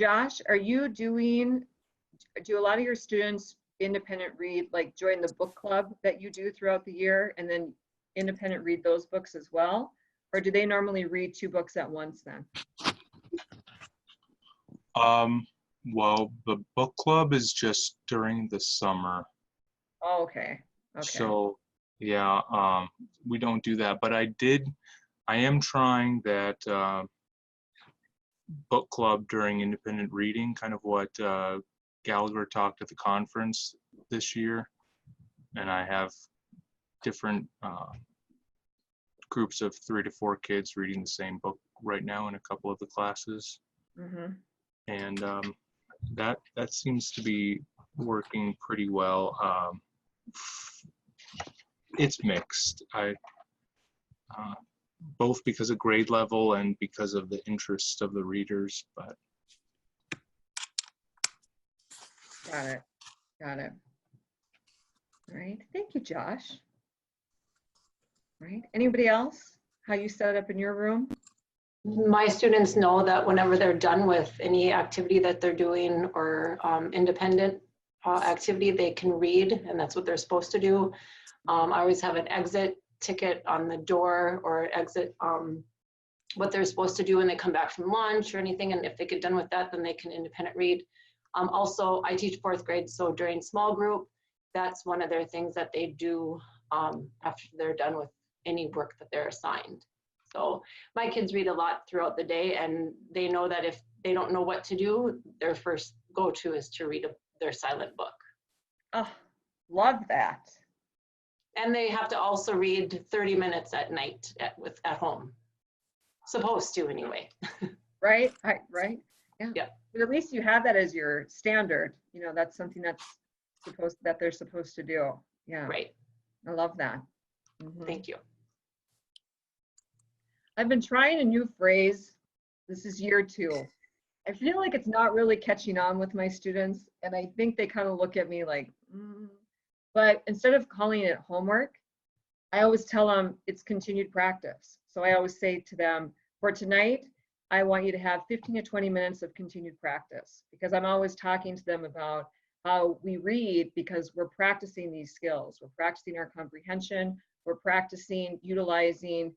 Josh, do a lot of your students independent read, like join the book club that you do throughout the year and then independent read those books as well? Or do they normally read 2 books at once then? Well, the book club is just during the summer. Oh, okay. Okay. So yeah, we don't do that, but I am trying that book club during independent reading, kind of what Gallagher talked at the conference this year. And I have different groups of 3 to 4 kids reading the same book right now in a couple of the classes. Mm-hmm. And that seems to be working pretty well. It's mixed. Both because of grade level and because of the interest of the readers, but. Got it. Got it. All right. Thank you, Josh. All right. Anybody else? How you set it up in your room? My students know that whenever they're done with any activity that they're doing or independent activity, they can read, and that's what they're supposed to do. I always have an exit ticket on the door or exit what they're supposed to do when they come back from lunch or anything, and if they get done with that, then they can independent read. Also, I teach 4th grade, so during small group, that's one of their things that they do after they're done with any work that they're assigned. So my kids read a lot throughout the day, and they know that if they don't know what to do, their first go-to is to read their silent book. Oh, love that. And they have to also read 30 minutes at night at home. Supposed to, anyway. Right. Yeah. Yeah. But at least you have that as your standard. You know, that's something that they're supposed to do. Yeah. Right. I love that. Mm-hmm. Thank you. I've been trying a new phrase. This is year 2. I feel like it's not really catching on with my students, and I think they kind of look at me like, But instead of calling it homework, I always tell them it's continued practice. So I always say to them, for tonight, I want you to have 15 to 20 minutes of continued practice, because I'm always talking to them about how we read, because we're practicing these skills. We're practicing our comprehension. We're practicing utilizing,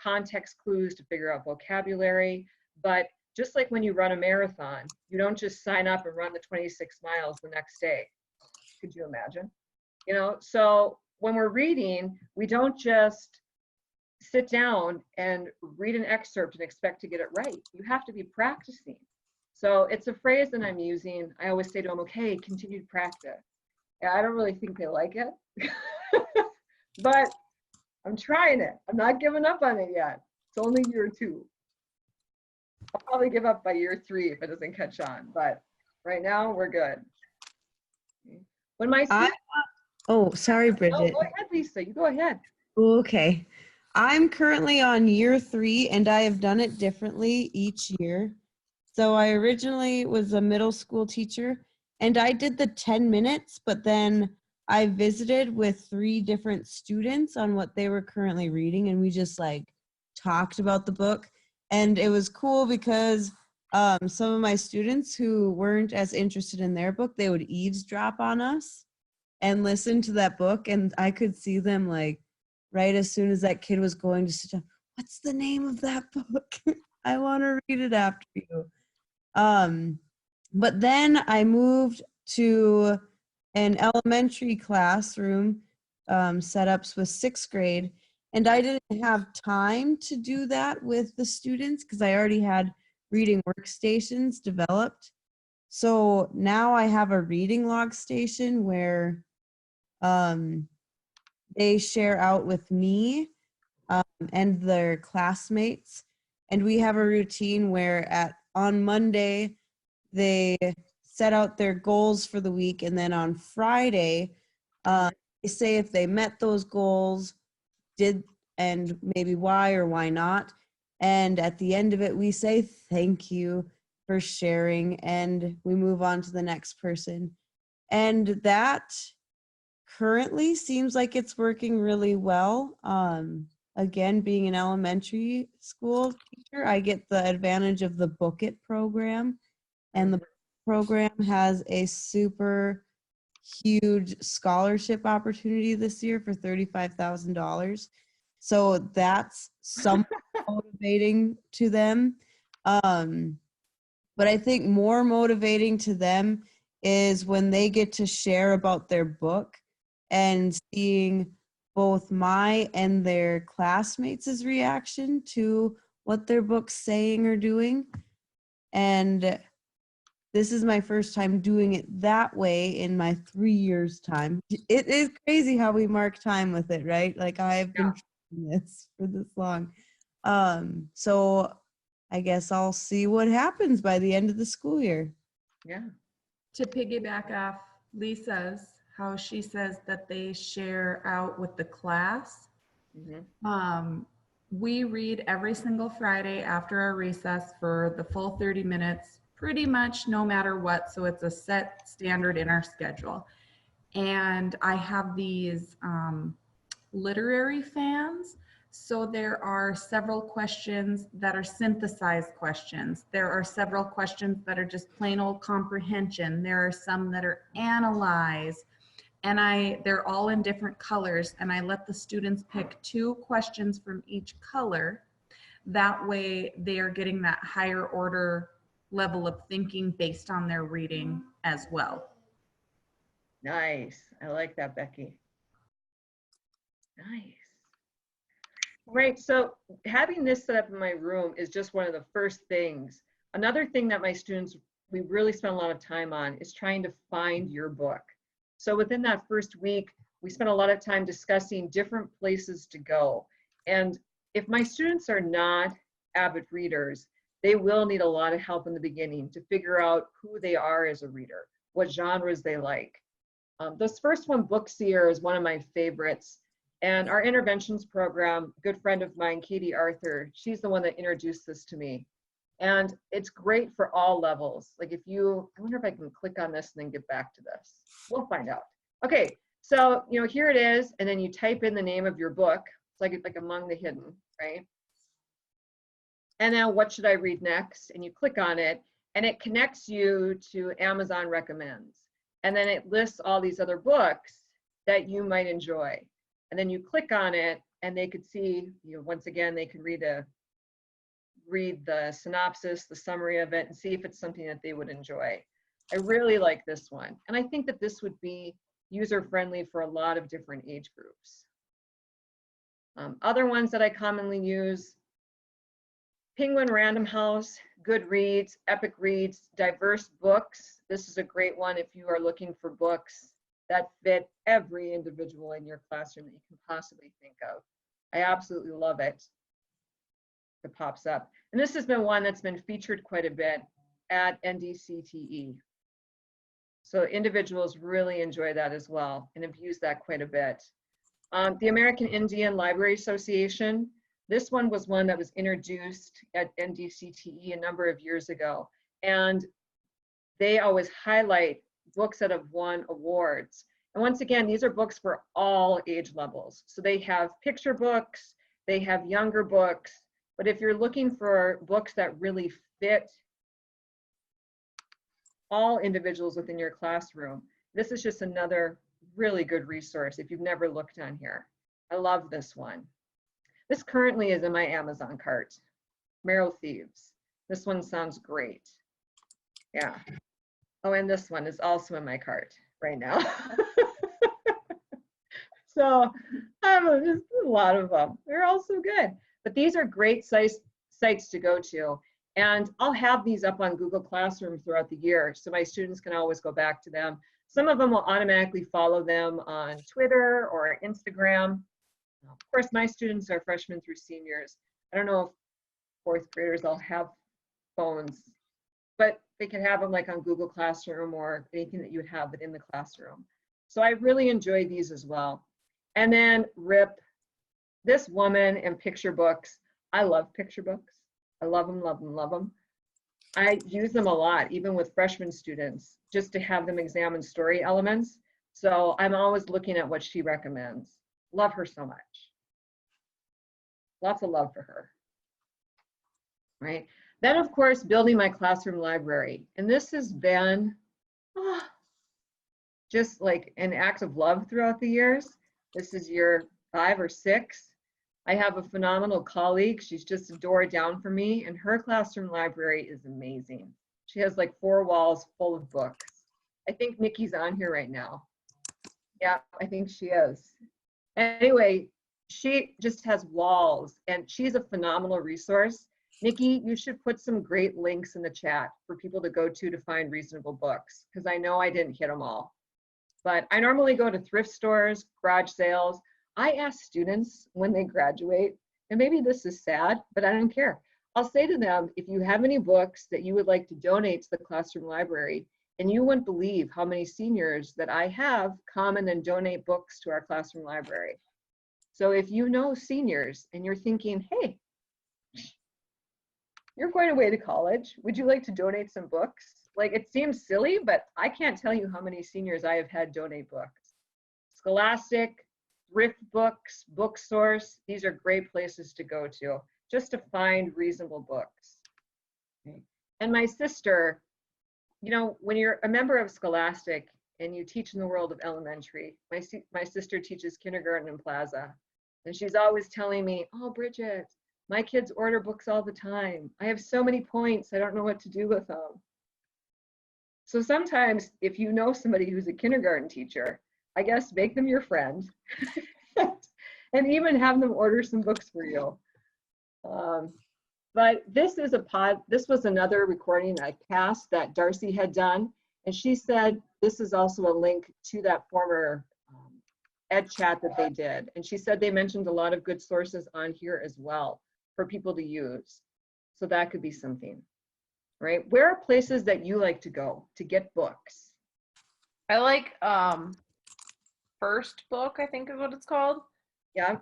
context clues to figure out vocabulary. But just like when you run a marathon, you don't just sign up and run the 26 miles the next day. Could you imagine? So when we're reading, we don't just sit down and read an excerpt and expect to get it right. You have to be practicing. So it's a phrase that I'm using. I always say to them, okay, continued practice. Yeah, I don't really think they like it, but I'm trying it. I'm not giving up on it yet. It's only year 2. I'll probably give up by year 3 if it doesn't catch on, but right now we're good. When my Oh, sorry, Bridget. Oh, go ahead, Lisa. You go ahead. Okay. I'm currently on year 3, and I have done it differently each year. So I originally was a middle school teacher, and I did the 10 minutes, but then I visited with 3 different students on what they were currently reading, and we just talked about the book. And it was cool because some of my students who weren't as interested in their book, they would eavesdrop on us and listen to that book, and I could see them right as soon as that kid was going to sit down, what's the name of that book? I want to read it after you. But then I moved to an elementary classroom setups with 6th grade, and I didn't have time to do that with the students because I already had reading workstations developed. So now I have a reading log station where they share out with me and their classmates. And we have a routine where on Monday, they set out their goals for the week. And then on Friday, they say if they met those goals, and maybe why or why not. And at the end of it, we say thank you for sharing, and we move on to the next person. And that currently seems like it's working really well. Again, being an elementary school teacher, I get the advantage of the Book It program. and the program has a super huge scholarship opportunity this year for $35,000. So that's somewhat motivating to them. But I think more motivating to them is when they get to share about their book and seeing both my and their classmates' reaction to what their book's saying or doing. And this is my first time doing it that way in my 3 years time. It is crazy how we mark time with it, right? Like I've been trying this for this long. So I guess I'll see what happens by the end of the school year. Yeah. To piggyback off Lisa's, how she says that they share out with the class. We read every single Friday after our recess for the full 30 minutes, pretty much no matter what. So it's a set standard in our schedule. And I have these literary fans. So there are several questions that are synthesized questions. There are several questions that are just plain old comprehension. There are some that are analyze. And they're all in different colors. And I let the students pick 2 questions from each color. That way they are getting that higher order level of thinking based on their reading as well. Nice. I like that, Becky. Nice. Right. So having this set up in my room is just one of the first things. Another thing that my students, we really spend a lot of time on is trying to find your book. So within that first week, we spent a lot of time discussing different places to go. And if my students are not avid readers, they will need a lot of help in the beginning to figure out who they are as a reader, what genres they like. This first one, Bookseer, is one of my favorites. And our interventions program, a good friend of mine, Katie Arthur, she's the one that introduced this to me. And it's great for all levels. Like I wonder if I can click on this and then get back to this. We'll find out. Okay, so here it is, and then you type in the name of your book. It's like Among the Hidden, right? And now what should I read next? And you click on it, and it connects you to Amazon Recommends. And then it lists all these other books that you might enjoy. And then you click on it, and they could see, once again, they can read the synopsis, the summary of it, and see if it's something that they would enjoy. I really like this one. And I think that this would be user-friendly for a lot of different age groups. Other ones that I commonly use, Penguin Random House, Goodreads, Epic Reads, Diverse Books. This is a great one if you are looking for books that fit every individual in your classroom that you can possibly think of. I absolutely love it. It pops up. And this has been one that's been featured quite a bit at NDCTE. So individuals really enjoy that as well and have used that quite a bit. The American Indian Library Association, this one was one that was introduced at NDCTE a number of years ago. And they always highlight books that have won awards. And once again, these are books for all age levels. So they have picture books, they have younger books, but if you're looking for books that really fit all individuals within your classroom, this is just another really good resource if you've never looked on here. I love this one. This currently is in my Amazon cart, Marrow Thieves. This one sounds great. Yeah. Oh, and this one is also in my cart right now. So just a lot of them. They're all so good. But these are great sites to go to. And I'll have these up on Google Classroom throughout the year, so my students can always go back to them. Some of them will automatically follow them on Twitter or Instagram. Of course, my students are freshmen through seniors. I don't know if fourth graders all have phones, but they can have them like on Google Classroom or anything that you would have within the classroom. So I really enjoy these as well. And then RIP, this woman and picture books. I love picture books. I love them, love them, love them. I use them a lot, even with freshman students, just to have them examine story elements. So I'm always looking at what she recommends. Love her so much. Lots of love for her. Right? Then, of course, building my classroom library. And this has been just like an act of love throughout the years. This is year 5 or 6. I have a phenomenal colleague. She's just a door down from me, and her classroom library is amazing. She has like 4 walls full of books. I think Nikki's on here right now. Yeah, I think she is. Anyway, she just has walls, and she's a phenomenal resource. Nikki, you should put some great links in the chat for people to go to find reasonable books, because I know I didn't hit them all. But I normally go to thrift stores, garage sales. I ask students when they graduate, and maybe this is sad, but I don't care. I'll say to them, if you have any books that you would like to donate to the classroom library, and you wouldn't believe how many seniors that I have come and then donate books to our classroom library. So if you know seniors and you're thinking, hey, you're going away to college, would you like to donate some books? Like, it seems silly, but I can't tell you how many seniors I have had donate books. Scholastic, thrift books, Book Source, these are great places to go to just to find reasonable books. Okay. And my sister, you know, when you're a member of Scholastic and you teach in the world of elementary, my sister teaches kindergarten in Plaza, and she's always telling me, oh, Bridget, my kids order books all the time. I have so many points, I don't know what to do with them. So sometimes if you know somebody who's a kindergarten teacher, I guess make them your friend and even have them order some books for you. But this was another recording I cast that Darcy had done. And she said, this is also a link to that former ed chat that they did. And she said they mentioned a lot of good sources on here as well for people to use. So that could be something, right? Where are places that you like to go to get books? I like First Book, I think is what it's called. Yeah.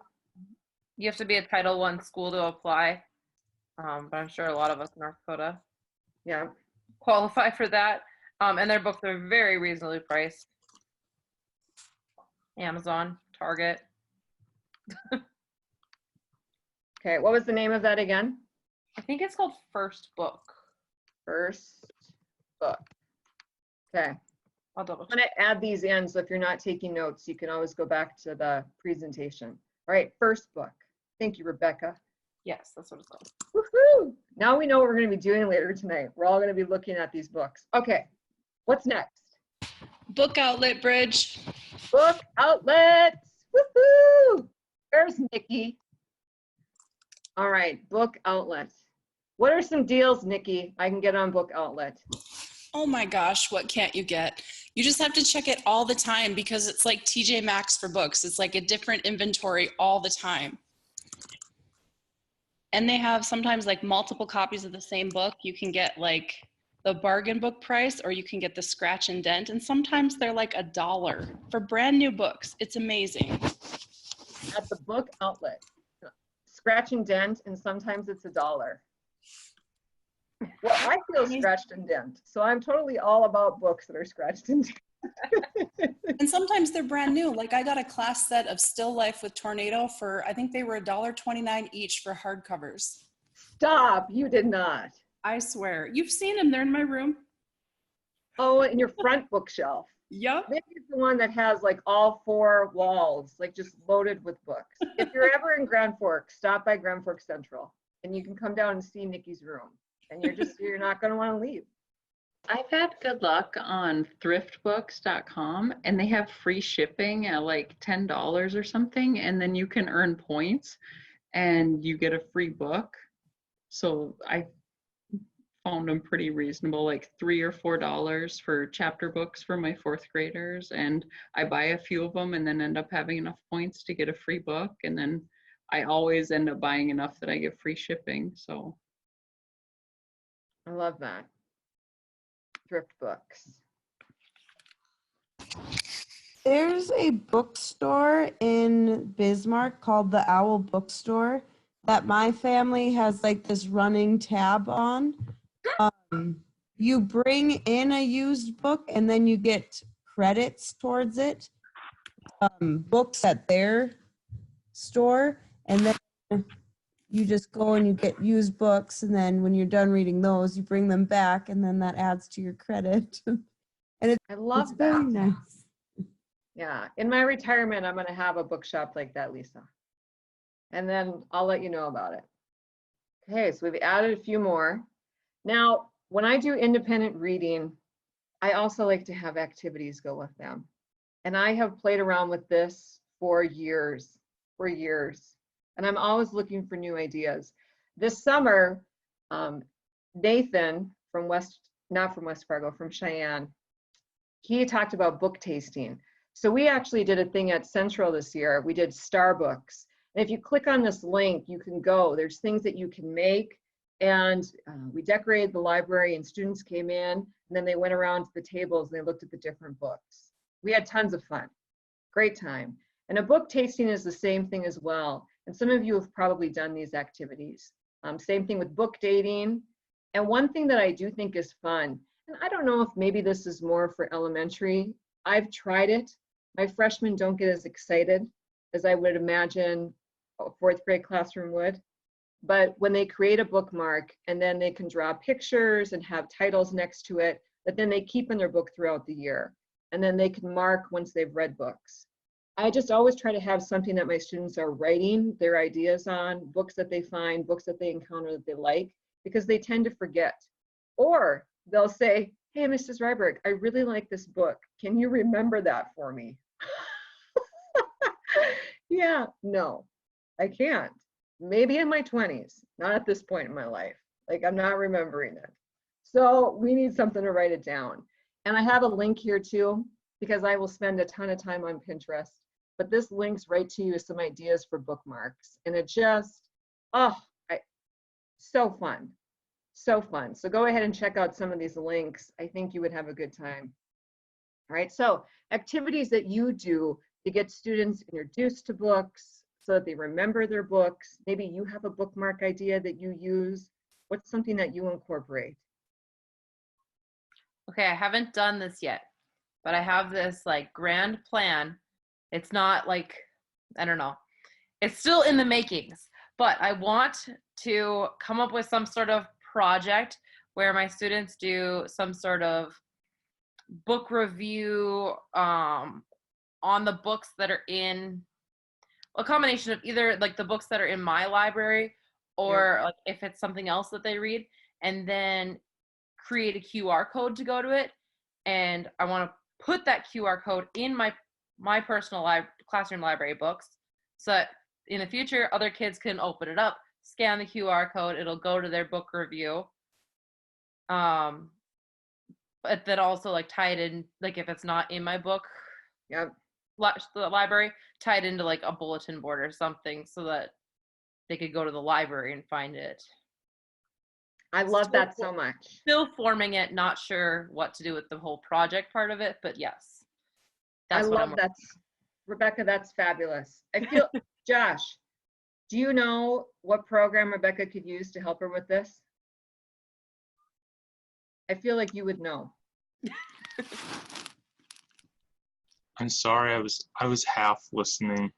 You have to be a Title I school to apply. But I'm sure a lot of us in North Dakota Yeah. qualify for that. And their books are very reasonably priced. Amazon, Target. Okay, what was the name of that again? I think it's called First Book. First Book. Okay. I'll double I'm check. going to add these in, so if you're not taking notes, you can always go back to the presentation. All right, First Book. Thank you, Rebecca. Yes, that's what it's called. Woohoo! Now we know what we're going to be doing later tonight. We're all going to be looking at these books. Okay, what's next? Book Outlet Bridge. Book outlets. Woohoo! There's Nikki. All right, Book Outlet. What are some deals, Nikki, I can get on Book Outlet? Oh my gosh, what can't you get? You just have to check it all the time because it's like TJ Maxx for books. It's like a different inventory all the time. And they have sometimes like multiple copies of the same book. You can get like the bargain book price, or you can get the scratch and dent. And sometimes they're like $1 for brand new books. It's amazing. At the Book Outlet. Scratch and dent, and sometimes it's $1. Well, I feel scratched and dent, so I'm totally all about books that are scratched and dent. And sometimes they're brand new. Like I got a class set of Still Life with Tornado for, I think they were $1.29 each for hardcovers. Stop, you did not. I swear. You've seen them. They're in my room. Oh, in your front bookshelf. Yep. Maybe it's the one that has like all 4 walls, like just loaded with books. If you're ever in Grand Forks, stop by Grand Forks Central, and you can come down and see Nikki's room. And you're not going to want to leave. I've had good luck on thriftbooks.com, and they have free shipping at like $10 or something, and then you can earn points and you get a free book. So I found them pretty reasonable, like $3 or $4 for chapter books for my 4th graders, and I buy a few of them and then end up having enough points to get a free book, and then I always end up buying enough that I get free shipping. So I love that. Thrift books. There's a bookstore in Bismarck called the Owl Bookstore that my family has like this running tab on. You bring in a used book and then you get credits towards it. Books at their store, and then you just go and you get used books, and then when you're done reading those, you bring them back, and then that adds to your credit. I It's love very that. nice. Yeah, in my retirement, I'm gonna have a bookshop like that, Lisa. And then I'll let you know about it. Okay, so we've added a few more. Now, when I do independent reading, I also like to have activities go with them. And I have played around with this for years. And I'm always looking for new ideas. This summer, Nathan from not from West Fargo, from Cheyenne, he talked about book tasting. So we actually did a thing at Central this year. We did Starbooks. And if you click on this link, you can go. There's things that you can make. And we decorated the library, and students came in, and then they went around to the tables and they looked at the different books. We had tons of fun. Great time. And a book tasting is the same thing as well. And some of you have probably done these activities. Same thing with book dating. And one thing that I do think is fun, and I don't know if maybe this is more for elementary. I've tried it. My freshmen don't get as excited as I would imagine a fourth grade classroom would. But when they create a bookmark and then they can draw pictures and have titles next to it that then they keep in their book throughout the year. And then they can mark once they've read books. I just always try to have something that my students are writing their ideas on, books that they find, books that they encounter that they like, because they tend to forget. Or they'll say, hey, Mrs. Ryberg, I really like this book. Can you remember that for me? Yeah, no, I can't. Maybe in my 20s, not at this point in my life. Like, I'm not remembering it. So we need something to write it down. And I have a link here too, because I will spend a ton of time on Pinterest. But this links right to you some ideas for bookmarks. And it just, so fun. So fun. So go ahead and check out some of these links. I think you would have a good time. All right, so activities that you do to get students introduced to books so that they remember their books. Maybe you have a bookmark idea that you use. What's something that you incorporate? Okay, I haven't done this yet, but I have this like grand plan. It's not like, I don't know, it's still in the makings, but I want to come up with some sort of project where my students do some sort of book review on the books that are in a combination of either like the books that are in my library or like if it's something else that they read, and then create a QR code to go to it. And I want to put that QR code in my personal classroom library books so that in the future other kids can open it up, scan the QR code, it'll go to their book review. But then also like tie it in, like if it's not in my book, the library, tie it into like a bulletin board or something so that they could go to the library and find it. I love that so much. Still forming it, not sure what to do with the whole project part of it, but yes. I love that. Rebecca, that's fabulous. I feel, Josh, do you know what program Rebecca could use to help her with this? I feel like you would know. I'm sorry, I was half listening.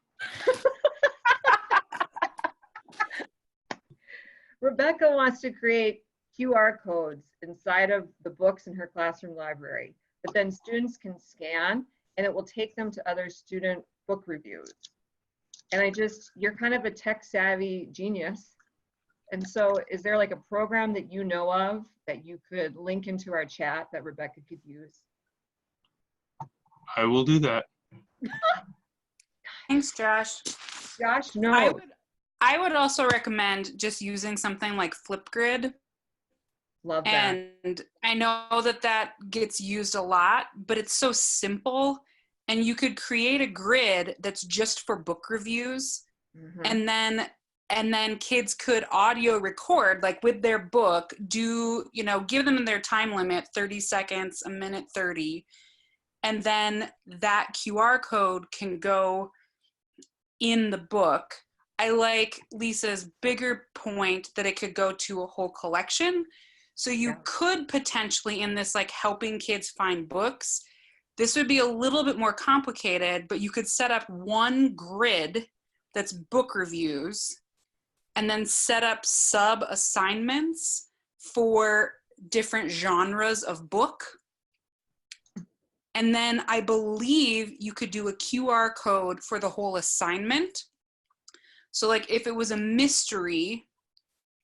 Rebecca wants to create QR codes inside of the books in her classroom library that then students can scan, and it will take them to other student book reviews. And you're kind of a tech savvy genius. And so is there like a program that you know of that you could link into our chat that Rebecca could use? I will do that. Thanks, Josh. Josh, no. I would also recommend just using something like Flipgrid. Love that. And I know that gets used a lot, but it's so simple. And you could create a grid that's just for book reviews. Mm-hmm. And then kids could audio record, like with their book, give them their time limit, 30 seconds, a minute 30. And then that QR code can go in the book. I like Lisa's bigger point that it could go to a whole collection. So you could potentially, in this like helping kids find books, this would be a little bit more complicated, but you could set up one grid that's book reviews. and then set up sub assignments for different genres of book. And then I believe you could do a QR code for the whole assignment. So like if it was a mystery,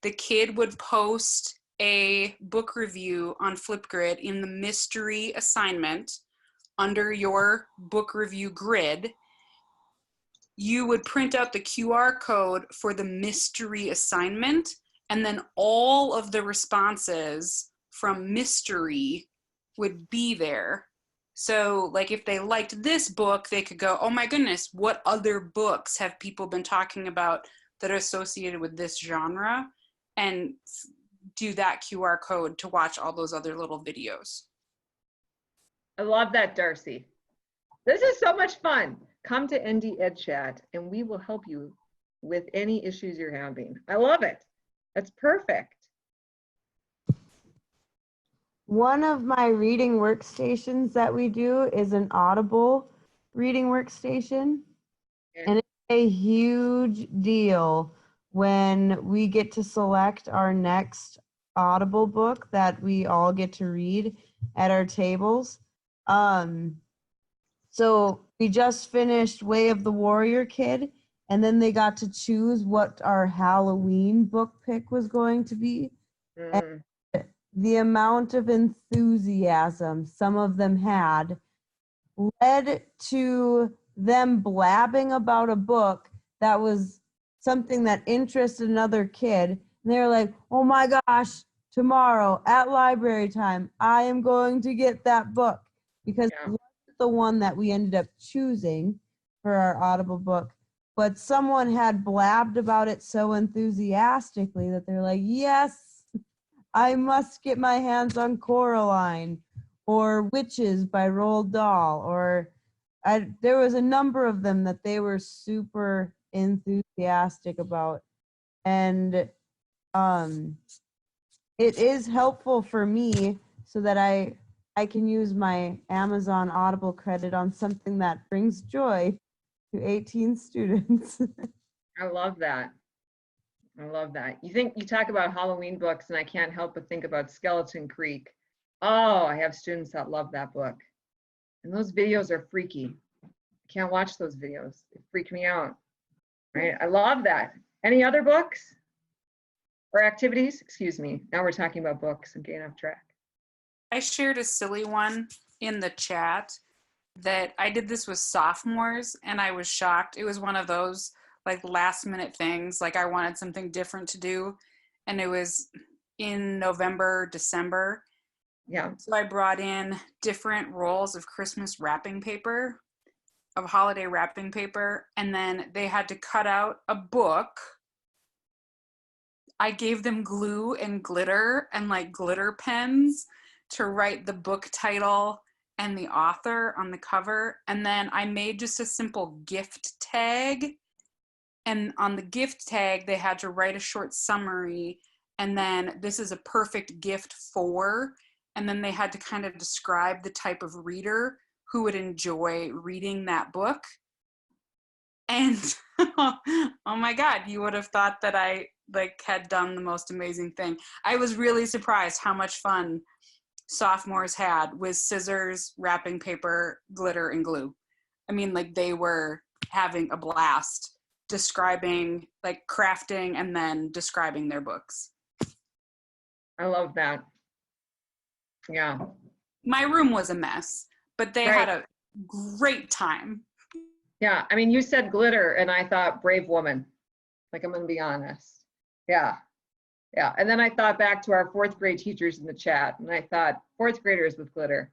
the kid would post a book review on Flipgrid in the mystery assignment under your book review grid. You would print out the QR code for the mystery assignment, and then all of the responses from mystery would be there. So like if they liked this book, they could go, oh my goodness, what other books have people been talking about that are associated with this genre? And do that QR code to watch all those other little videos. I love that, Darcy. This is so much fun. Come to ND Ed Chat and we will help you with any issues you're having. I love it. That's perfect. One of my reading workstations that we do is an Audible reading workstation. Yeah. And it's a huge deal when we get to select our next Audible book that we all get to read at our tables. So we just finished Way of the Warrior Kid, and then they got to choose what our Halloween book pick was going to be. And the amount of enthusiasm some of them had led to them blabbing about a book that was something that interested another kid. And they're like, oh my gosh, tomorrow at library time, I am going to get that book, because it wasn't the one that we ended up choosing for our Audible book, but someone had blabbed about it so enthusiastically that they're like, yes, I must get my hands on Coraline or Witches by Roald Dahl, or there was a number of them that they were super enthusiastic about. And it is helpful for me so that I can use my Amazon Audible credit on something that brings joy to 18 students. I love that. I love that. You talk about Halloween books and I can't help but think about Skeleton Creek. Oh, I have students that love that book. And those videos are freaky. I can't watch those videos. They freak me out. Right? I love that. Any other books or activities? Excuse me. Now we're talking about books and getting off track. I shared a silly one in the chat that I did this with sophomores and I was shocked. It was one of those like last minute things. Like I wanted something different to do. And it was in November, December. Yeah. So I brought in different rolls of Christmas wrapping paper, of holiday wrapping paper. And then they had to cut out a book. I gave them glue and glitter and like glitter pens to write the book title and the author on the cover. And then I made just a simple gift tag. And on the gift tag, they had to write a short summary. And then this is a perfect gift for, and then they had to kind of describe the type of reader who would enjoy reading that book. And oh my God, you would have thought that I like had done the most amazing thing. I was really surprised how much fun sophomores had with scissors, wrapping paper, glitter, and glue. I mean, like they were having a blast describing, like crafting and then describing their books. I love that. Yeah. My room was a mess, but they had a great time. Yeah. I mean, you said glitter and I thought brave woman. Like, I'm going to be honest. Yeah. Yeah. And then I thought back to our 4th grade teachers in the chat and I thought 4th graders with glitter.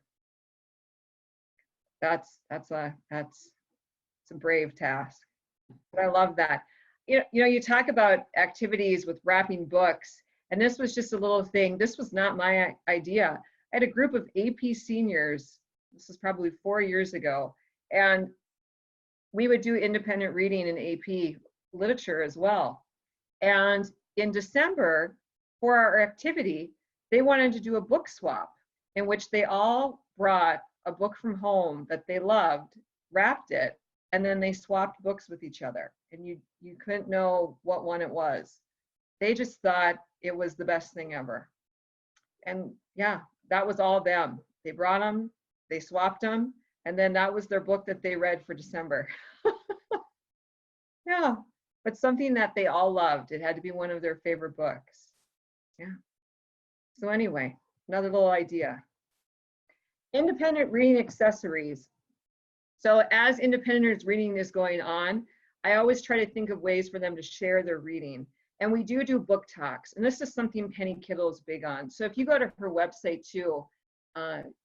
That's a brave task. But I love that. You know, you talk about activities with wrapping books, and this was just a little thing. This was not my idea. I had a group of AP seniors. This was probably 4 years ago, and we would do independent reading in AP literature as well. And in December, for our activity, they wanted to do a book swap in which they all brought a book from home that they loved, wrapped it, and then they swapped books with each other. And you couldn't know what one it was. They just thought it was the best thing ever. And yeah, that was all them. They brought them, they swapped them, and then that was their book that they read for December. Yeah, but something that they all loved. It had to be one of their favorite books. Yeah. So anyway, another little idea. Independent reading accessories. So as independent reading is going on, I always try to think of ways for them to share their reading. And we do book talks. And this is something Penny Kittle is big on. So if you go to her website too,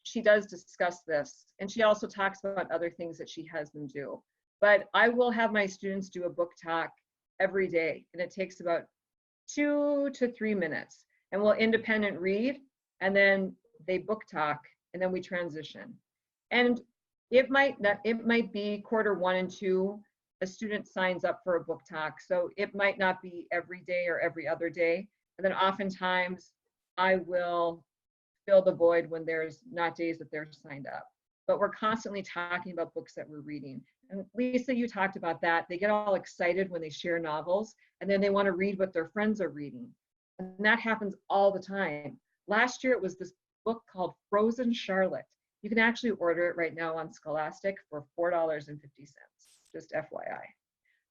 she does discuss this. And she also talks about other things that she has them do. But I will have my students do a book talk every day. And it takes about 2 to 3 minutes. And we'll independent read, and then they book talk, and then we transition. And it might be quarter 1 and 2, a student signs up for a book talk. So it might not be every day or every other day. And then oftentimes I will fill the void when there's not days that they're signed up. But we're constantly talking about books that we're reading. And Lisa, you talked about that. They get all excited when they share novels, and then they want to read what their friends are reading. And that happens all the time. Last year, it was this book called Frozen Charlotte. You can actually order it right now on Scholastic for $4.50, just FYI.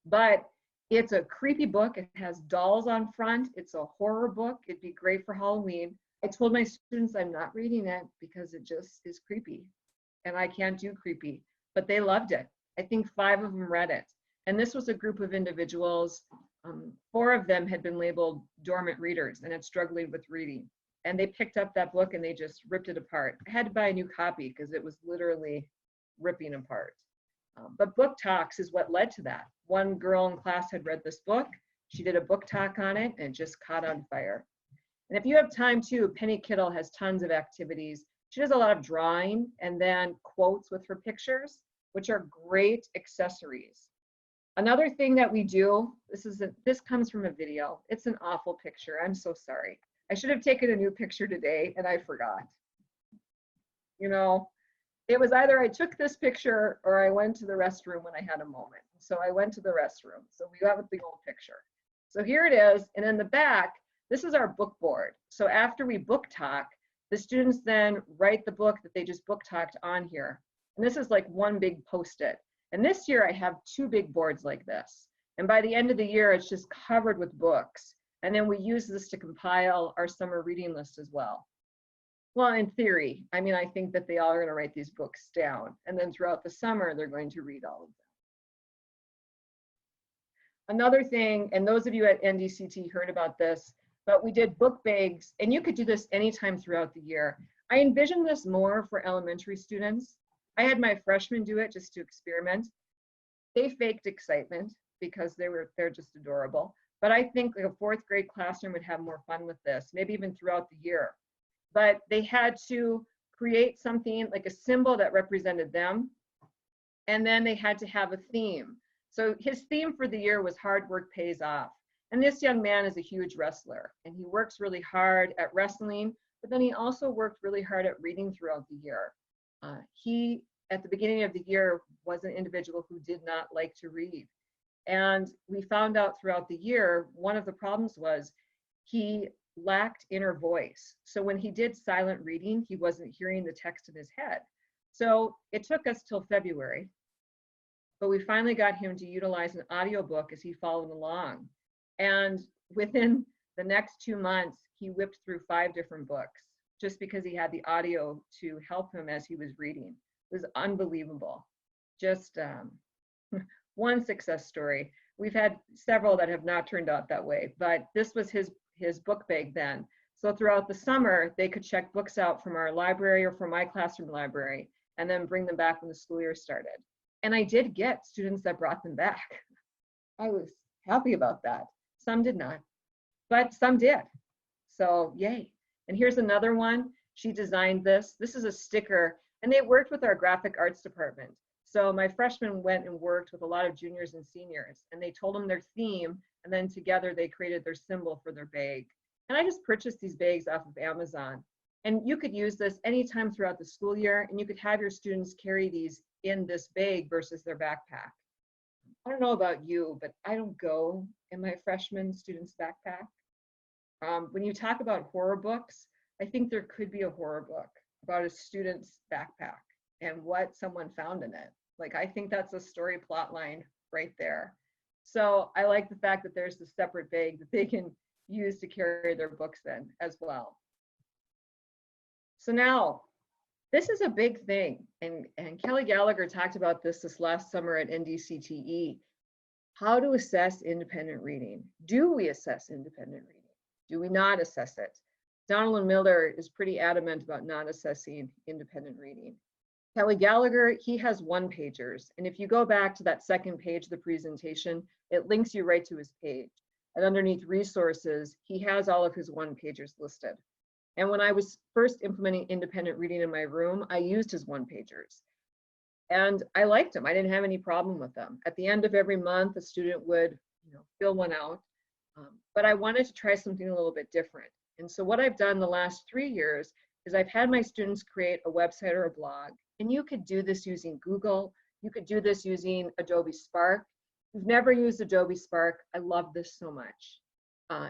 But it's a creepy book. It has dolls on front. It's a horror book. It'd be great for Halloween. I told my students I'm not reading it because it just is creepy. And I can't do creepy, but they loved it. I think 5 of them read it. And this was a group of individuals. 4 of them had been labeled dormant readers and had struggled with reading. And they picked up that book and they just ripped it apart. I had to buy a new copy because it was literally ripping apart. But book talks is what led to that. One girl in class had read this book. She did a book talk on it and it just caught on fire. And if you have time too, Penny Kittle has tons of activities. She does a lot of drawing and then quotes with her pictures, which are great accessories. Another thing that we do, this comes from a video. It's an awful picture. I'm so sorry. I should have taken a new picture today and I forgot. You know, it was either I took this picture or I went to the restroom when I had a moment. So I went to the restroom. So we have the old picture. So here it is. And in the back, this is our book board. So after we book talk, the students then write the book that they just book talked on here. And this is like one big post-it. And this year I have 2 big boards like this. And by the end of the year, it's just covered with books. And then we use this to compile our summer reading list as well. Well, in theory, I mean, I think that they all are going to write these books down. And then throughout the summer, they're going to read all of them. Another thing, and those of you at NDCT heard about this, but we did book bags, and you could do this anytime throughout the year. I envision this more for elementary students. I had my freshmen do it just to experiment. They faked excitement because they're just adorable. But I think like a 4th grade classroom would have more fun with this, maybe even throughout the year. But they had to create something like a symbol that represented them. And then they had to have a theme. So his theme for the year was hard work pays off. And this young man is a huge wrestler and he works really hard at wrestling, but then he also worked really hard at reading throughout the year. He, at the beginning of the year, was an individual who did not like to read. And we found out throughout the year, one of the problems was he lacked inner voice. So when he did silent reading, he wasn't hearing the text in his head. So it took us till February, but we finally got him to utilize an audiobook as he followed along. And within the next 2 months, he whipped through 5 different books just because he had the audio to help him as he was reading. It was unbelievable. Just one success story. We've had several that have not turned out that way, but this was his book bag then. So throughout the summer, they could check books out from our library or from my classroom library and then bring them back when the school year started. And I did get students that brought them back. I was happy about that. Some did not, but some did. So yay. And here's another one. She designed this. This is a sticker, and they worked with our graphic arts department. So my freshmen went and worked with a lot of juniors and seniors, and they told them their theme, and then together they created their symbol for their bag. And I just purchased these bags off of Amazon. And you could use this anytime throughout the school year, and you could have your students carry these in this bag versus their backpack. I don't know about you, but I don't go in my freshman student's backpack. When you talk about horror books, I think there could be a horror book about a student's backpack and what someone found in it. Like, I think that's a story plot line right there. So I like the fact that there's a separate bag that they can use to carry their books in as well. So now, this is a big thing, and Kelly Gallagher talked about this last summer at NDCTE. How to assess independent reading. Do we assess independent reading? Do we not assess it? Donald Miller is pretty adamant about not assessing independent reading. Kelly Gallagher, he has one-pagers, and if you go back to that second page of the presentation, it links you right to his page. And underneath resources, he has all of his one-pagers listed. And when I was first implementing independent reading in my room, I used his one-pagers. And I liked them. I didn't have any problem with them. At the end of every month, a student would, fill one out. But I wanted to try something a little bit different. And so what I've done the last 3 years is I've had my students create a website or a blog. And you could do this using Google. You could do this using Adobe Spark. If you've never used Adobe Spark, I love this so much.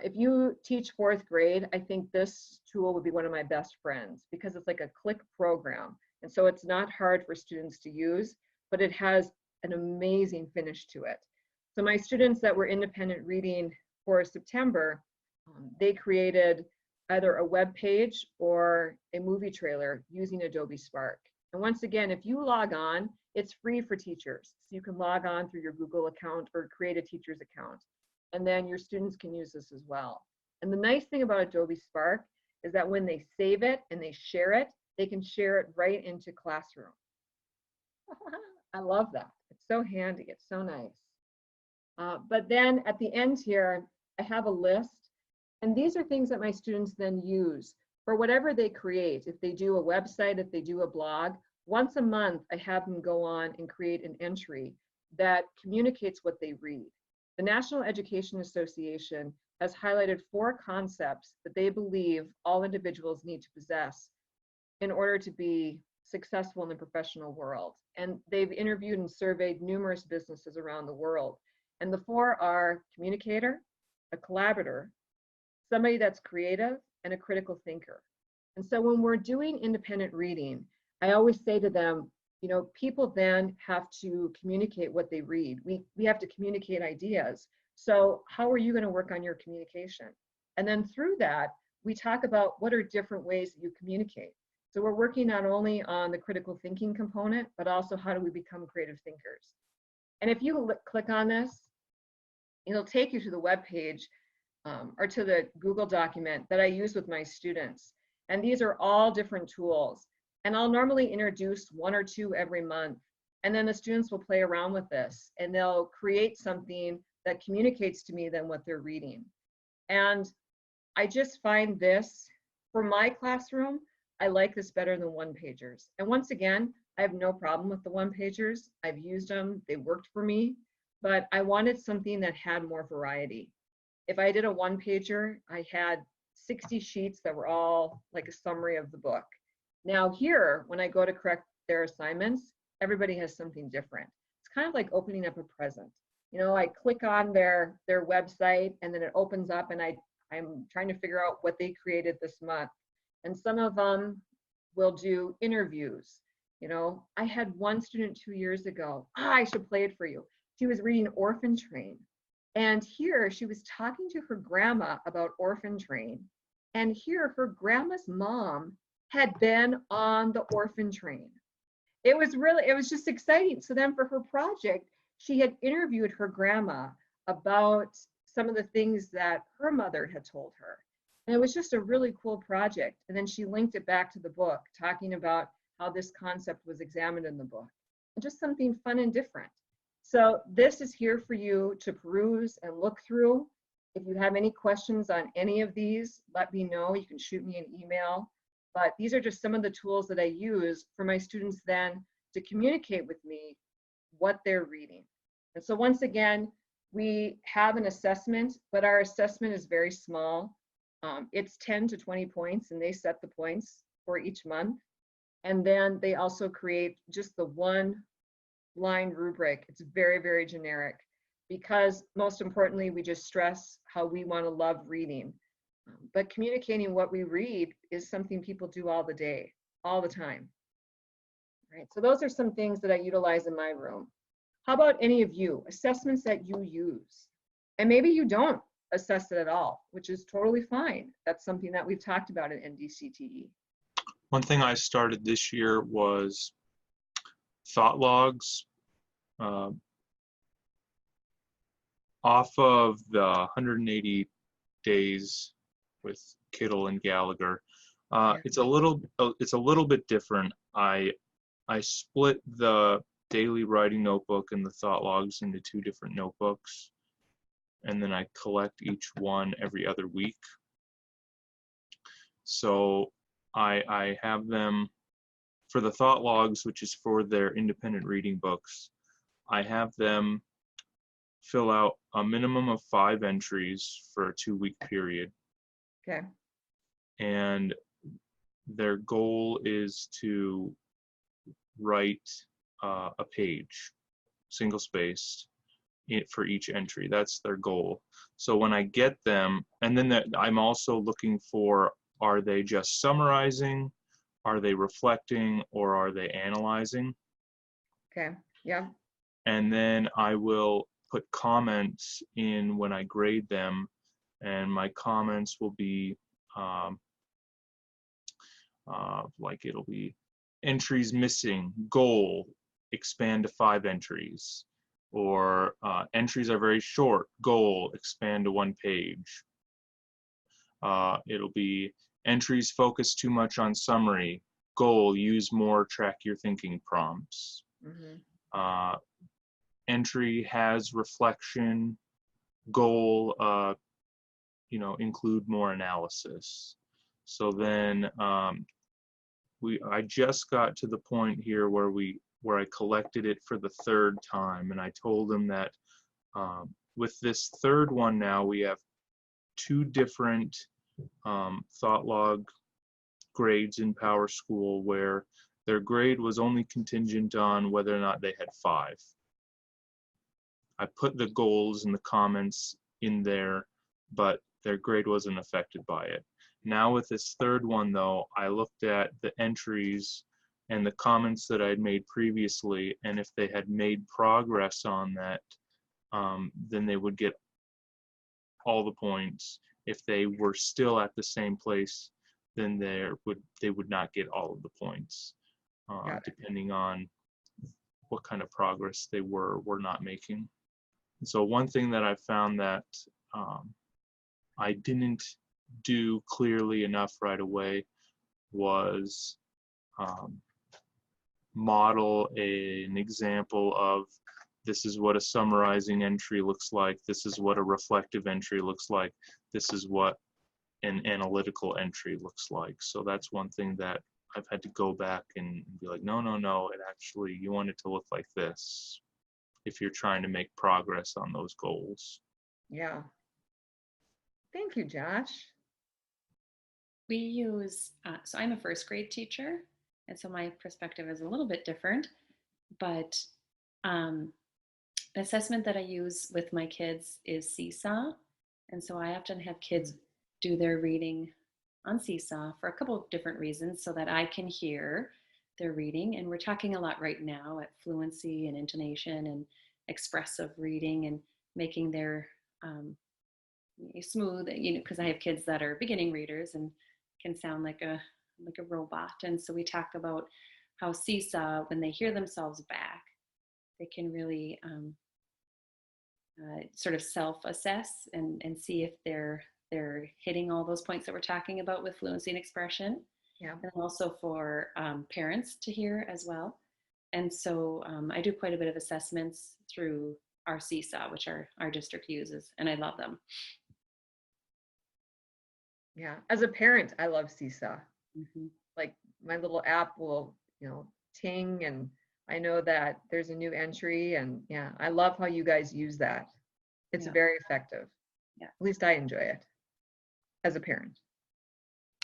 If you teach 4th grade, I think this tool would be one of my best friends because it's like a click program. And so it's not hard for students to use, but it has an amazing finish to it. So my students that were independent reading for September, they created either a web page or a movie trailer using Adobe Spark. And once again, if you log on, it's free for teachers. So you can log on through your Google account or create a teacher's account. And then your students can use this as well. And the nice thing about Adobe Spark is that when they save it and they share it, they can share it right into Classroom. I love that. It's so handy. It's so nice. But then at the end here, I have a list. And these are things that my students then use for whatever they create. If they do a website, if they do a blog, once a month, I have them go on and create an entry that communicates what they read. The National Education Association has highlighted 4 concepts that they believe all individuals need to possess in order to be successful in the professional world. And they've interviewed and surveyed numerous businesses around the world. And the 4 are communicator, a collaborator, somebody that's creative, and a critical thinker. And so when we're doing independent reading, I always say to them, people then have to communicate what they read. We have to communicate ideas. So how are you going to work on your communication? And then through that, we talk about what are different ways that you communicate. So we're working not only on the critical thinking component, but also how do we become creative thinkers. And if you click on this, it'll take you to the web page or to the Google document that I use with my students. And these are all different tools. And I'll normally introduce 1 or 2 every month. And then the students will play around with this and they'll create something that communicates to me then what they're reading. And I just find this, for my classroom, I like this better than one-pagers. And once again, I have no problem with the one-pagers. I've used them, they worked for me, but I wanted something that had more variety. If I did a one-pager, I had 60 sheets that were all like a summary of the book. Now here, when I go to correct their assignments, everybody has something different. It's kind of like opening up a present. I click on their website and then it opens up and I'm trying to figure out what they created this month. And some of them will do interviews. I had one student 2 years ago. I should play it for you. She was reading Orphan Train. And here she was talking to her grandma about Orphan Train. And here her grandma's mom had been on the Orphan Train. It was just exciting. So then for her project, she had interviewed her grandma about some of the things that her mother had told her. And it was just a really cool project. And then she linked it back to the book, talking about how this concept was examined in the book. And just something fun and different. So this is here for you to peruse and look through. If you have any questions on any of these, let me know. You can shoot me an email. But these are just some of the tools that I use for my students then to communicate with me what they're reading. And so once again, we have an assessment, but our assessment is very small. It's 10 to 20 points, and they set the points for each month. And then they also create just the 1-line rubric. It's very, very generic because most importantly, we just stress how we want to love reading. But communicating what we read is something people do all the time. Right. So those are some things that I utilize in my room. How about any of you? Assessments that you use? And maybe you don't assess it at all, which is totally fine. That's something that we've talked about at NDCTE. One thing I started this year was thought logs. Off of the 180 days with Kittle and Gallagher, it's a little bit different. I split the daily writing notebook and the thought logs into 2 different notebooks, and then I collect each one every other week. So I have them for the thought logs, which is for their independent reading books. I have them fill out a minimum of 5 entries for a 2-week period. Okay. And their goal is to write a page, single spaced, for each entry. That's their goal. So when I get them, and then I'm also looking for, are they just summarizing, are they reflecting, or are they analyzing? Okay. Yeah. And then I will put comments in when I grade them, and my comments will be like, it'll be entries missing, goal, expand to 5 entries, or entries are very short, goal, expand to 1 page. It'll be entries focus too much on summary, goal, use more track your thinking prompts. Mm-hmm. Entry has reflection, goal, include more analysis. So then I just got to the point here where I collected it for the 3rd time, and I told them that with this 3rd one now, we have 2 different thought log grades in Power School where their grade was only contingent on whether or not they had 5. I put the goals and the comments in there, but their grade wasn't affected by it. Now with this 3rd one though, I looked at the entries and the comments that I'd made previously, and if they had made progress on that, then they would get all the points. If they were still at the same place, then they would not get all of the points, depending on what kind of progress they were not making. So one thing that I found that I didn't do clearly enough right away was model an example of, this is what a summarizing entry looks like, this is what a reflective entry looks like, this is what an analytical entry looks like. So that's one thing that I've had to go back and be like, no, it actually, you want it to look like this if you're trying to make progress on those goals. Yeah. Thank you, Josh. We use, so I'm a 1st grade teacher, and so my perspective is a little bit different, but an assessment that I use with my kids is Seesaw. And so I often have kids do their reading on Seesaw for a couple of different reasons, so that I can hear their reading. And we're talking a lot right now at fluency and intonation and expressive reading and making their smooth, because I have kids that are beginning readers and can sound like a robot. And so we talk about how Seesaw, when they hear themselves back, they can really sort of self-assess and see if they're hitting all those points that we're talking about with fluency and expression. Yeah. And also for parents to hear as well. And so I do quite a bit of assessments through our Seesaw, which our district uses, and I love them. Yeah, as a parent, I love Seesaw. Mm-hmm. Like my little app will, ting, and I know that there's a new entry, and yeah, I love how you guys use that. It's very effective. Yeah. At least I enjoy it as a parent.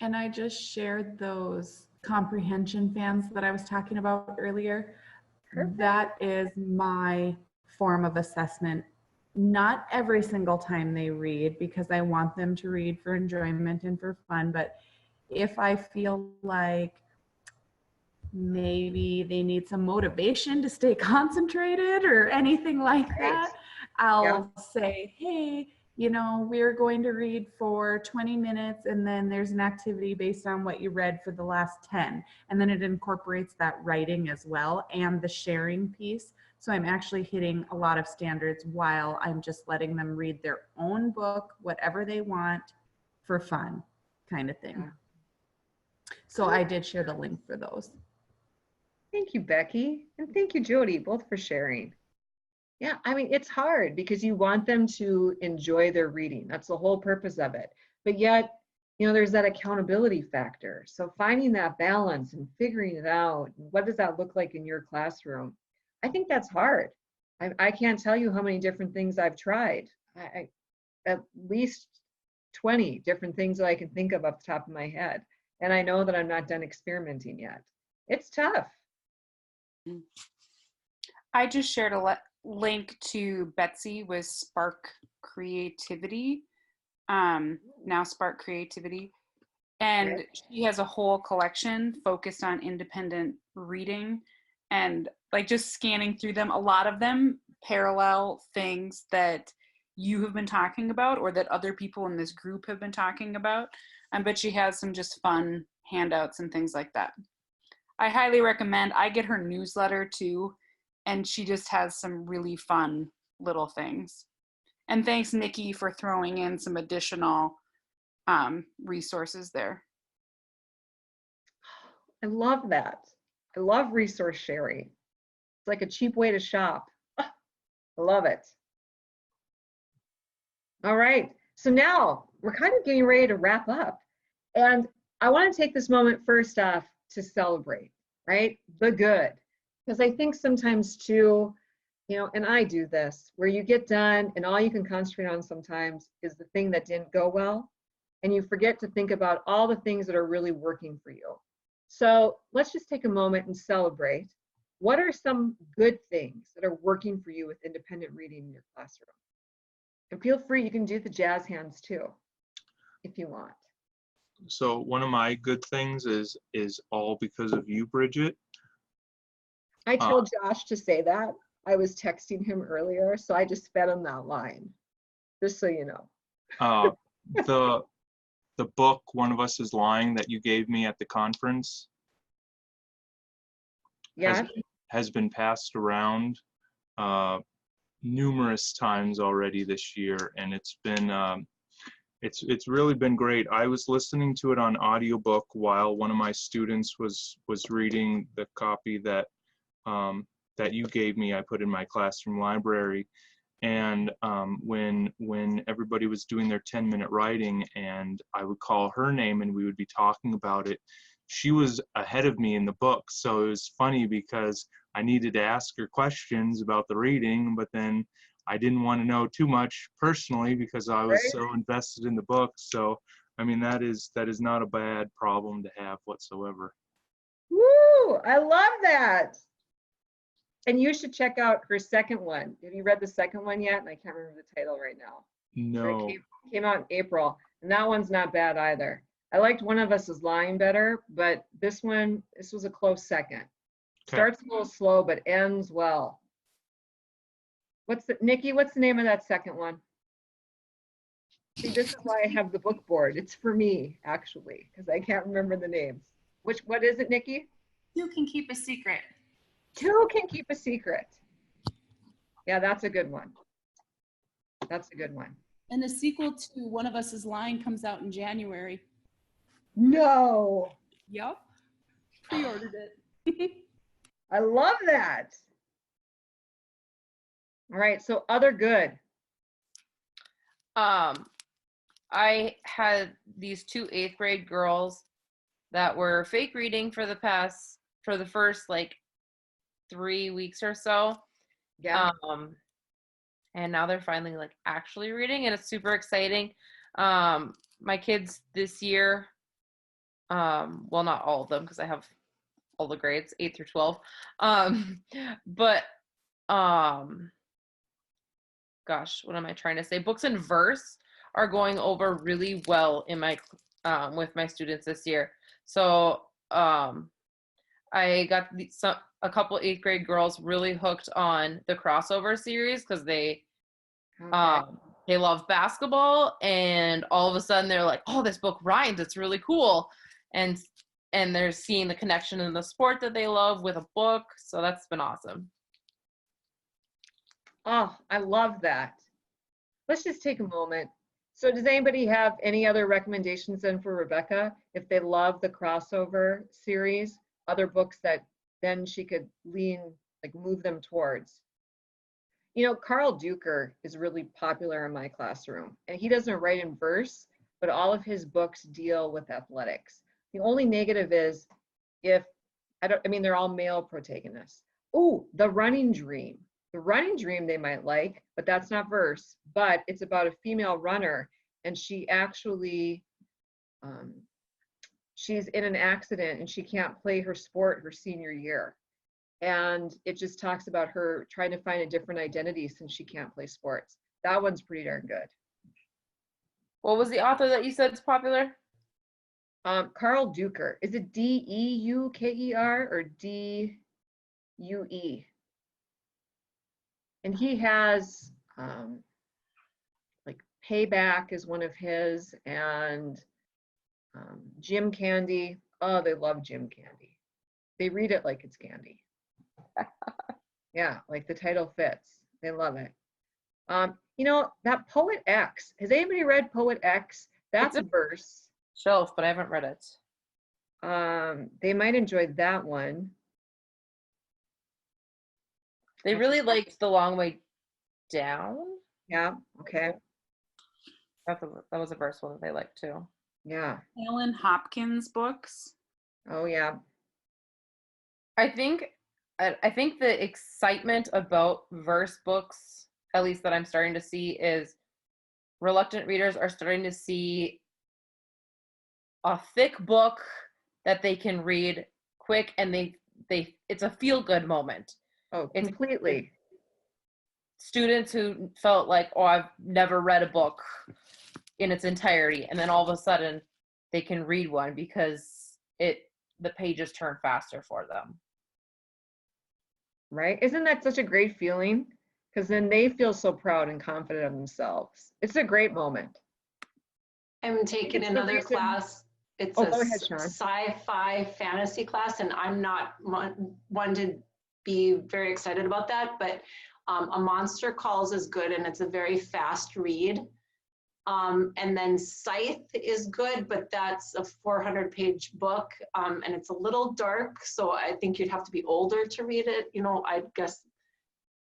And I just shared those comprehension fans that I was talking about earlier. Perfect. That is my form of assessment not every single time they read, because I want them to read for enjoyment and for fun, but if I feel like maybe they need some motivation to stay concentrated or anything like that, I'll say, hey, you know, we're going to read for 20 minutes and then there's an activity based on what you read for the last 10. And then it incorporates that writing as well and the sharing piece. So I'm actually hitting a lot of standards while I'm just letting them read their own book, whatever they want, for fun, kind of thing. Yeah. So I did share the link for those. Thank you, Becky. And thank you, Jody, both for sharing. Yeah, I mean, it's hard because you want them to enjoy their reading. That's the whole purpose of it. But yet, you know, there's that accountability factor. So finding that balance and figuring it out, what does that look like in your classroom? I think that's hard. I can't tell you how many different things I've tried. At least 20 different things that I can think of off the top of my head. And I know that I'm not done experimenting yet. It's tough. I just shared a link to Betsy with Spark Creativity, now Spark Creativity. And she has a whole collection focused on independent reading, and like just scanning through them, a lot of them parallel things that you have been talking about or that other people in this group have been talking about. But she has some just fun handouts and things like that. I highly recommend. I get her newsletter too, and she just has some really fun little things. And thanks, Nikki, for throwing in some additional resources there. I love that. I love resource sharing. It's like a cheap way to shop. I love it. All right, so now we're kind of getting ready to wrap up. And I want to take this moment first off to celebrate, right? The good. Because I think sometimes too, you know, and I do this, where you get done and all you can concentrate on sometimes is the thing that didn't go well. And you forget to think about all the things that are really working for you. So let's just take a moment and celebrate. What are some good things that are working for you with independent reading in your classroom? And feel free, you can do the jazz hands too, if you want. So one of my good things is all because of you, Bridget. I told Josh to say that. I was texting him earlier, so I just fed him that line, just so you know. The book, One of Us is Lying, that you gave me at the conference, has been passed around numerous times already this year, and it's been it's really been great. I was listening to it on audiobook while one of my students was reading the copy that that you gave me. I put in my classroom library. And when everybody was doing their 10-minute writing and I would call her name and we would be talking about it, she was ahead of me in the book. So it was funny because I needed to ask her questions about the reading, but then I didn't want to know too much personally because I was so invested in the book. So, I mean, that is not a bad problem to have whatsoever. Woo! I love that. And you should check out her second one. Have you read the second one yet? And I can't remember the title right now. No. It came out in April, and that one's not bad either. I liked One of Us is Lying better, but this was a close second. Okay. Starts a little slow, but ends well. Nikki, what's the name of that second one? See, this is why I have the book board. It's for me, actually, because I can't remember the names. What is it, Nikki? You Can Keep a Secret. Two Can Keep a Secret. Yeah, that's a good one. That's a good one. And the sequel to One of Us is Lying comes out in January. No. Yep. Pre-ordered it. I love that. All right, so other good. I had these two 8th grade girls that were fake reading for the first like 3 weeks or so. Yeah. And now they're finally like actually reading, and it's super exciting. My kids this year, well, not all of them because I have all the grades 8 through 12. But gosh, what am I trying to say? Books in verse are going over really well in my with my students this year. So I got a couple 8th grade girls really hooked on the crossover series because they love basketball, and all of a sudden they're like, oh, this book rhymes, it's really cool, and they're seeing the connection in the sport that they love with a book. So that's been awesome. Oh, I love that. Let's just take a moment. So does anybody have any other recommendations then for Rebecca? If they love the crossover series, other books that then she could move them towards. You know, Carl Duker is really popular in my classroom, and he doesn't write in verse, but all of his books deal with athletics. The only negative is they're all male protagonists. Oh, The Running Dream. The Running Dream they might like, but that's not verse, but it's about a female runner, and she actually, she's in an accident and she can't play her sport her senior year. And it just talks about her trying to find a different identity since she can't play sports. That one's pretty darn good. What was the author that you said is popular? Carl Duker. Is it D-E-U-K-E-R or D-U-E? And he has Payback is one of his, and Jim Candy. Oh, they love Jim Candy. They read it like it's candy. Yeah, like the title fits. They love it. You know, that Poet X. Has anybody read Poet X? That's a verse. Shelf, but I haven't read it. They might enjoy that one. They really liked The Long Way Down. Yeah, okay. That was a verse one that they liked too. Yeah. Helen Hopkins books. Oh yeah. I think the excitement about verse books, at least that I'm starting to see, is reluctant readers are starting to see a thick book that they can read quick, and it's a feel-good moment. Oh, completely. Students who felt like, oh, I've never read a book in its entirety, and then all of a sudden they can read one because the pages turn faster for them. Right? Isn't that such a great feeling? Because then they feel so proud and confident of themselves. It's a great moment. I'm taking another class. It's a go ahead, Sean. sci-fi fantasy class, and I'm not one to be very excited about that, but A Monster Calls is good, and it's a very fast read. And then Scythe is good, but that's a 400-page book, and it's a little dark, so I think you'd have to be older to read it. You know, I guess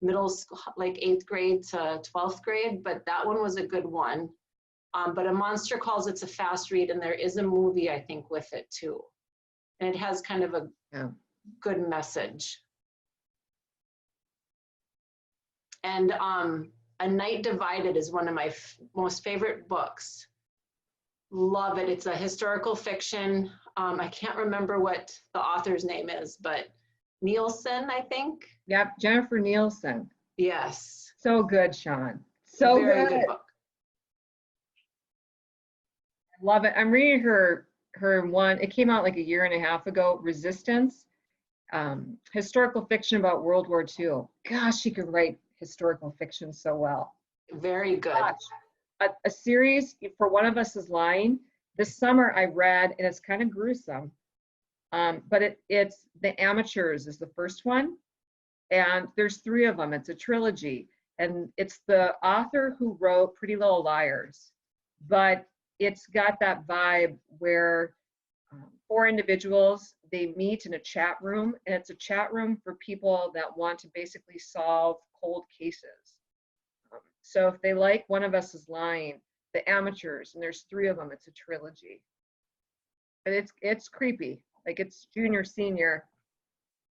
middle school, like 8th grade to 12th grade, but that one was a good one. But A Monster Calls, it's a fast read, and there is a movie, I think, with it too. And it has kind of a good message. And A Night Divided is one of my most favorite books. Love it. It's a historical fiction. I can't remember what the author's name is, but Nielsen, I think. Yep, Jennifer Nielsen. Yes. So good, Sean. So Very good book. I love it. I'm reading her one. It came out like a year and a half ago, Resistance. Historical fiction about World War II. Gosh, she could write historical fiction so well. Very good. Gosh. A series, For One of Us is Lying. This summer I read, and it's kind of gruesome, but it's The Amateurs is the first one, and there's 3 of them. It's a trilogy, and it's the author who wrote Pretty Little Liars, but it's got that vibe where 4 individuals, they meet in a chat room, and it's a chat room for people that want to basically solve cold cases. So if they like One of Us is Lying, The Amateurs, and there's 3 of them, it's a trilogy. But it's creepy. Like, it's junior, senior,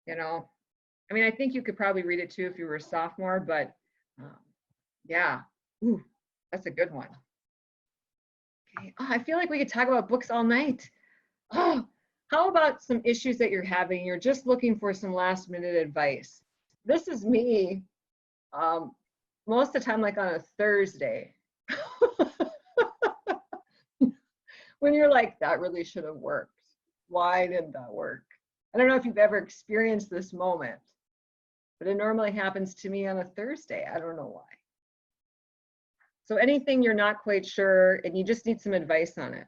you know. I mean, I think you could probably read it too if you were a sophomore, but yeah. Ooh, that's a good one. Okay. Oh, I feel like we could talk about books all night. Oh, how about some issues that you're having? You're just looking for some last minute advice. This is me most of the time, like on a Thursday, when you're like, that really should have worked. Why didn't that work? I don't know if you've ever experienced this moment, but it normally happens to me on a Thursday. I don't know why. So anything you're not quite sure and you just need some advice on it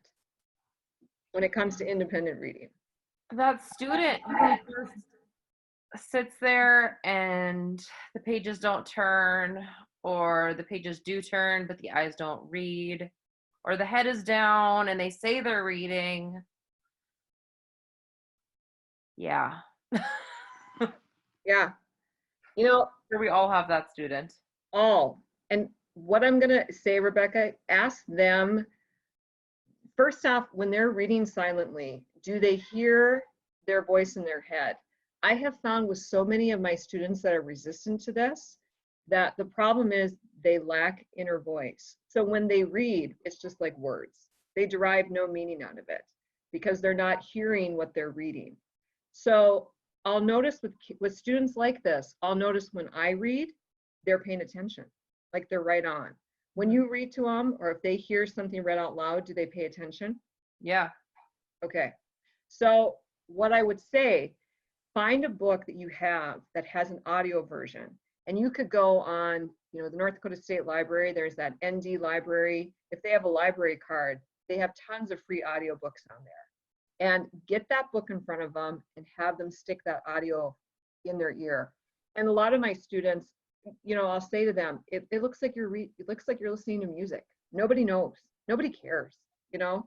when it comes to independent reading. That student who just sits there and the pages don't turn, or the pages do turn but the eyes don't read, or the head is down and they say they're reading. Yeah. Yeah. You know, We all have that student. all. And what I'm going to say, Rebecca, ask them, first off, when they're reading silently, do they hear their voice in their head? I have found with so many of my students that are resistant to this, that the problem is they lack inner voice. So when they read, it's just like words. They derive no meaning out of it because they're not hearing what they're reading. So I'll notice with students like this, I'll notice when I read, they're paying attention, like they're right on. When you read to them, or if they hear something read out loud, do they pay attention? Yeah. Okay. So what I would say, find a book that you have that has an audio version. And you could go on, you know, the North Dakota State Library, there's that ND library. If they have a library card, they have tons of free audiobooks on there. And get that book in front of them and have them stick that audio in their ear. And a lot of my students, you know, I'll say to them, it looks like it looks like you're listening to music. Nobody knows, nobody cares, you know.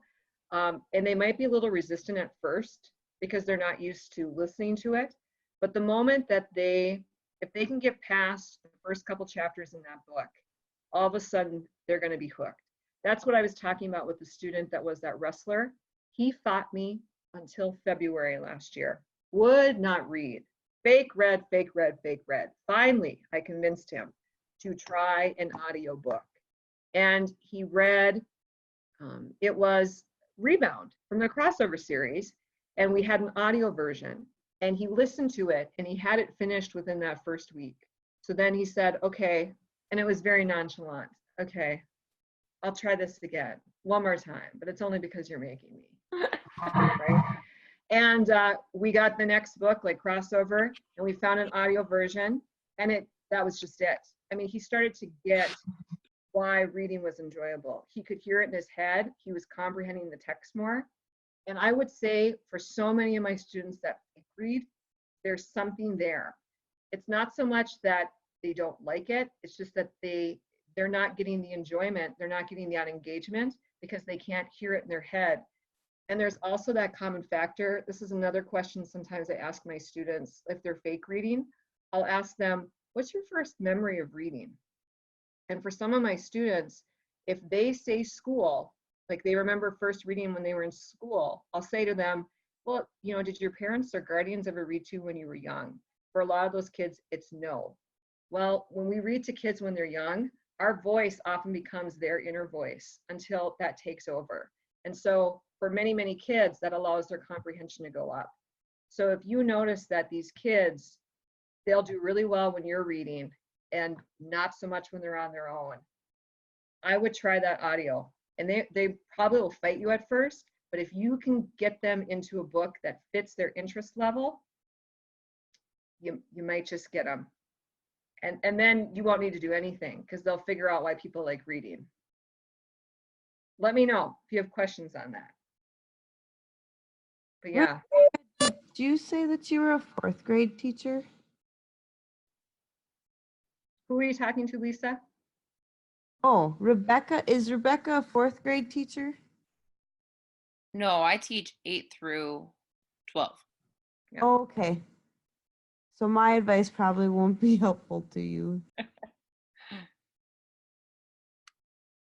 And they might be a little resistant at first because they're not used to listening to it. But the moment that if they can get past the first couple chapters in that book, all of a sudden they're going to be hooked. That's what I was talking about with the student that was that wrestler. He fought me until February last year, would not read. Fake read, fake read, fake read. Finally, I convinced him to try an audiobook. And he read, it was Rebound from the crossover series, and we had an audio version. And he listened to it, and he had it finished within that first week. So then he said, okay, and it was very nonchalant. Okay, I'll try this again, one more time, but it's only because you're making me. Right? And we got the next book, like crossover, and we found an audio version, and that was just it. I mean, he started to get why reading was enjoyable. He could hear it in his head. He was comprehending the text more. And I would say for so many of my students that read, there's something there. It's not so much that they don't like it, it's just that they're not getting the enjoyment, they're not getting that engagement because they can't hear it in their head. And there's also that common factor. This is another question sometimes I ask my students if they're fake reading. I'll ask them, what's your first memory of reading? And for some of my students, if they say school, like they remember first reading when they were in school, I'll say to them, well, you know, did your parents or guardians ever read to you when you were young? For a lot of those kids, it's no. Well, when we read to kids when they're young, our voice often becomes their inner voice until that takes over. And so for many, many kids, that allows their comprehension to go up. So if you notice that these kids, they'll do really well when you're reading and not so much when they're on their own, I would try that audio. And they probably will fight you at first, but if you can get them into a book that fits their interest level, you might just get them. And then you won't need to do anything because they'll figure out why people like reading. Let me know if you have questions on that. But yeah. Did you say that you were a fourth grade teacher? Who are you talking to, Lisa? Oh, Rebecca. Is Rebecca a fourth grade teacher? No, I teach 8 through 12. Yeah. Oh, okay. So my advice probably won't be helpful to you.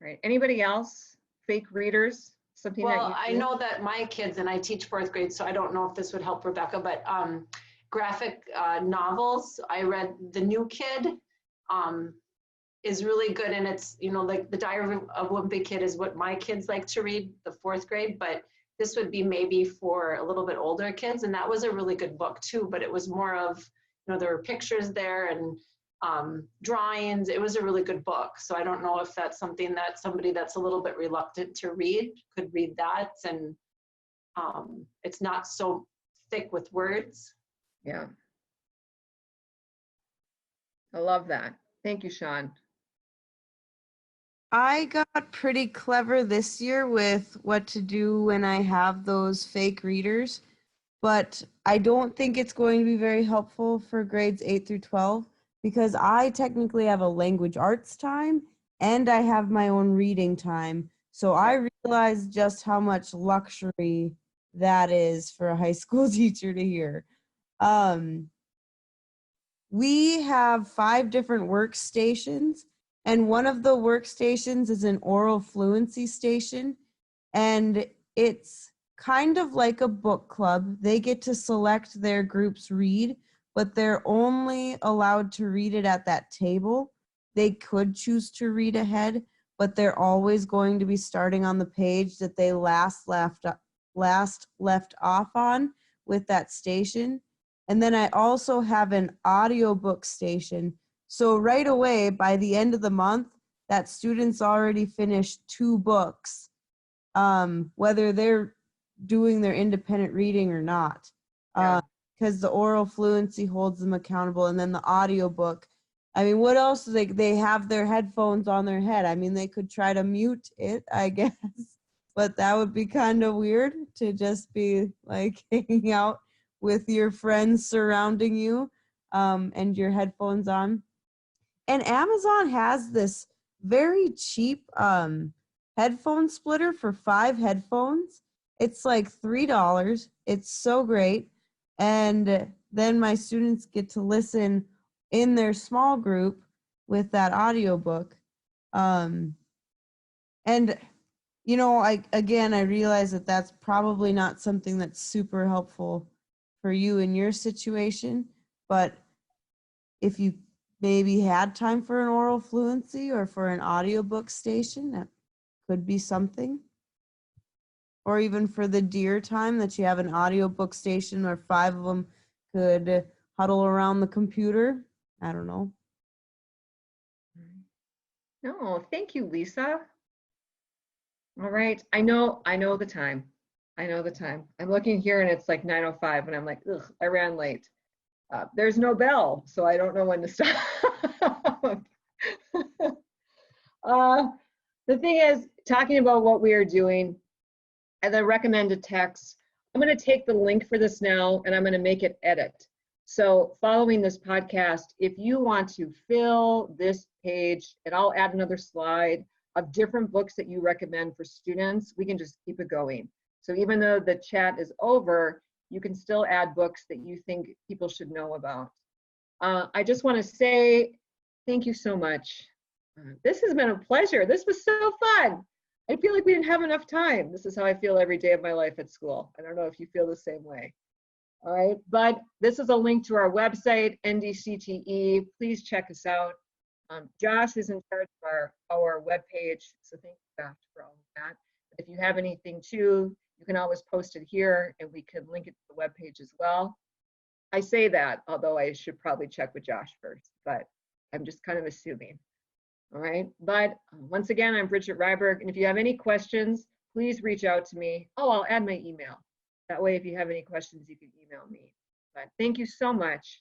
Right. Anybody else? Fake readers? Something that Well, you I do? know that my kids, and I teach fourth grade, so I don't know if this would help Rebecca, but graphic novels, I read The New Kid is really good, and it's, you know, like The Diary of a Wimpy Kid is what my kids like to read, the fourth grade, but this would be maybe for a little bit older kids, and that was a really good book too, but it was more of, you know, there were pictures there, and drawings. It was a really good book. So I don't know if that's something that somebody that's a little bit reluctant to read could read that, and it's not so thick with words. Yeah. I love that. Thank you, Sean. I got pretty clever this year with what to do when I have those fake readers, but I don't think it's going to be very helpful for grades 8 through 12 because I technically have a language arts time and I have my own reading time. So I realized just how much luxury that is for a high school teacher to hear. We have 5 different workstations, and one of the workstations is an oral fluency station, and it's kind of like a book club. They get to select their group's read, but they're only allowed to read it at that table. They could choose to read ahead, but they're always going to be starting on the page that they last left off on with that station. And then I also have an audiobook station. So right away, by the end of the month, that student's already finished 2 books, whether they're doing their independent reading or not. Because the oral fluency holds them accountable. And then the audiobook, I mean, what else? They have their headphones on their head. I mean, they could try to mute it, I guess. But that would be kind of weird to just be like hanging out with your friends surrounding you and your headphones on. And Amazon has this very cheap headphone splitter for 5 headphones. It's like $3. It's so great. And then my students get to listen in their small group with that audiobook. And you know, I realize that that's probably not something that's super helpful for you in your situation, but if you maybe had time for an oral fluency or for an audiobook station, that could be something. Or even for the deer time, that you have an audiobook station where 5 of them could huddle around the computer. I don't know. No, thank you, Lisa. All right, I know the time. I know the time. I'm looking here and it's like 9:05 and I'm like, ugh, I ran late. There's no bell, so I don't know when to stop. The thing is, talking about what we are doing and the recommended text, I'm going to take the link for this now and I'm going to make it edit. So following this podcast, if you want to fill this page, and I'll add another slide of different books that you recommend for students, we can just keep it going. So even though the chat is over, you can still add books that you think people should know about. I just want to say thank you so much. This has been a pleasure. This was so fun. I feel like we didn't have enough time. This is how I feel every day of my life at school. I don't know if you feel the same way. All right, but this is a link to our website, NDCTE. Please check us out. Josh is in charge of our webpage, so thank you, Josh, for all of that. If you have anything too, you can always post it here and we can link it to the webpage as well. I say that, although I should probably check with Josh first, but I'm just kind of assuming. All right, but once again, I'm Bridget Ryberg, and if you have any questions, please reach out to me. Oh, I'll add my email. That way, if you have any questions, you can email me. But thank you so much.